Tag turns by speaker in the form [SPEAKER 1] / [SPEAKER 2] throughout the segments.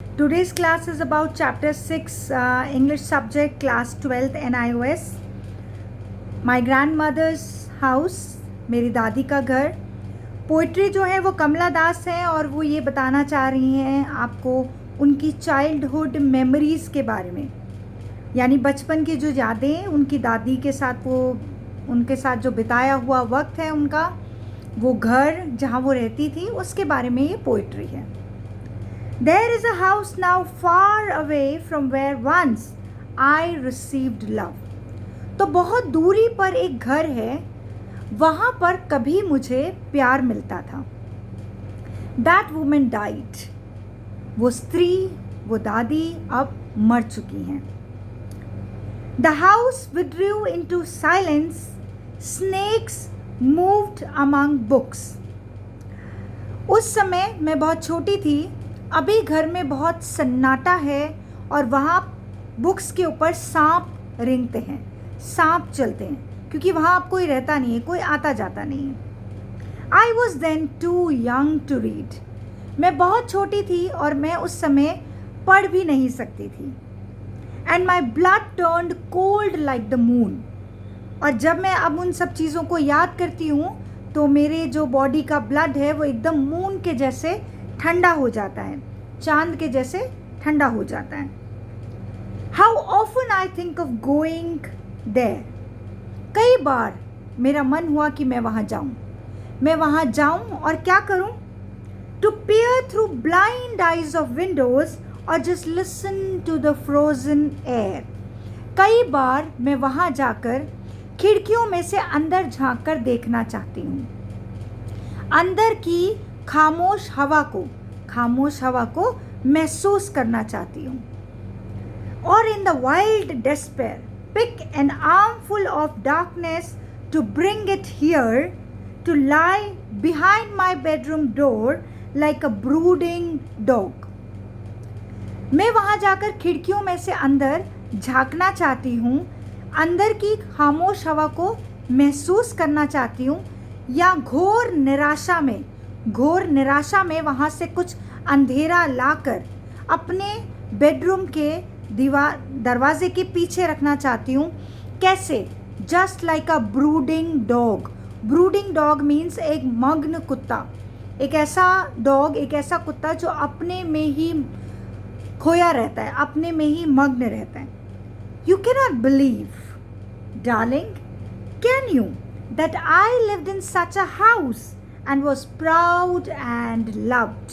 [SPEAKER 1] Today's class is about chapter 6, English subject, class 12th NIOS. My grandmother's house, मेरी दादी का घर. Poetry जो है वो कमला दास है और वो ये बताना चाह रही हैं आपको उनकी चाइल्डहुड मेमोरीज़ के बारे में, यानी बचपन की जो यादें उनकी दादी के साथ, वो उनके साथ जो बिताया हुआ वक्त है उनका, वो घर जहाँ वो रहती थी उसके बारे में ये पोइट्री है. There is a house now far away from where once I received love. तो बहुत दूरी पर एक घर है, वहाँ पर कभी मुझे प्यार मिलता था. That woman died. वो स्त्री, वो दादी अब मर चुकी हैं. The house withdrew into silence. Snakes moved among books. उस समय मैं बहुत छोटी थी. अभी घर में बहुत सन्नाटा है और वहाँ बुक्स के ऊपर सांप रेंगते हैं, सांप चलते हैं, क्योंकि वहाँ अब कोई रहता नहीं है, कोई आता जाता नहीं है. I was then too young to read. मैं बहुत छोटी थी और मैं उस समय पढ़ भी नहीं सकती थी. And my blood turned cold like the moon. और जब मैं अब उन सब चीज़ों को याद करती हूँ तो मेरे जो बॉडी का ब्लड है वो एकदम मून के जैसे ठंडा हो जाता है, चांद के जैसे ठंडा हो जाता है. How often I think of going there. कई बार मेरा मन हुआ कि मैं वहाँ जाऊँ और क्या करूँ? To peer through blind eyes of windows or just listen to the frozen air. कई बार मैं वहाँ जाकर खिड़कियों में से अंदर झांक कर देखना चाहती हूँ, अंदर की खामोश हवा को महसूस करना चाहती हूँ. और in the wild despair pick an armful of darkness to bring it here to lie behind my bedroom door like a brooding dog. मैं वहाँ जाकर खिड़कियों में से अंदर झांकना चाहती हूँ, अंदर की खामोश हवा को महसूस करना चाहती हूँ, या घोर निराशा में वहाँ से कुछ अंधेरा लाकर अपने बेडरूम के दरवाजे के पीछे रखना चाहती हूँ. कैसे? Just like a brooding dog. Brooding dog means एक मग्न कुत्ता, एक ऐसा कुत्ता जो अपने में ही खोया रहता है, अपने में ही मग्न रहता है. You cannot believe, darling, can you, that I lived in such a house and was proud and loved.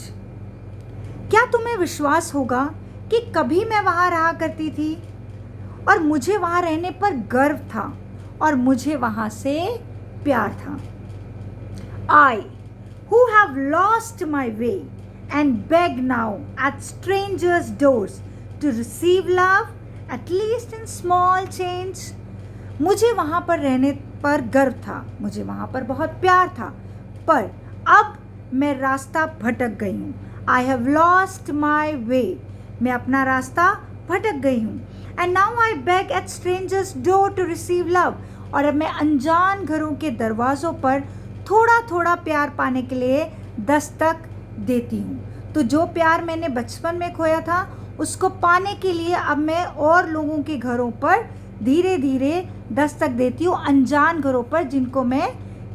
[SPEAKER 1] क्या तुम्हें विश्वास होगा कि कभी मैं वहाँ रहा करती थी और मुझे वहाँ रहने पर गर्व था और मुझे वहाँ से प्यार था. I, who have lost my way and beg now at strangers' doors to receive love, at least in small change. मुझे वहाँ पर रहने पर गर्व था, मुझे वहाँ पर बहुत प्यार था, पर अब मैं रास्ता भटक गई हूँ. I have lost my way. मैं अपना रास्ता भटक गई हूँ. And now I beg at strangers' door to receive love. और अब मैं अनजान घरों के दरवाज़ों पर थोड़ा थोड़ा प्यार पाने के लिए दस्तक देती हूँ. तो जो प्यार मैंने बचपन में खोया था उसको पाने के लिए अब मैं और लोगों के घरों पर धीरे धीरे दस्तक देती हूँ, अनजान घरों पर जिनको मैं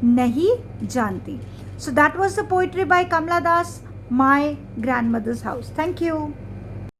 [SPEAKER 1] नहीं जानती. So that was the poetry by Kamala Das, My Grandmother's House. Thank you.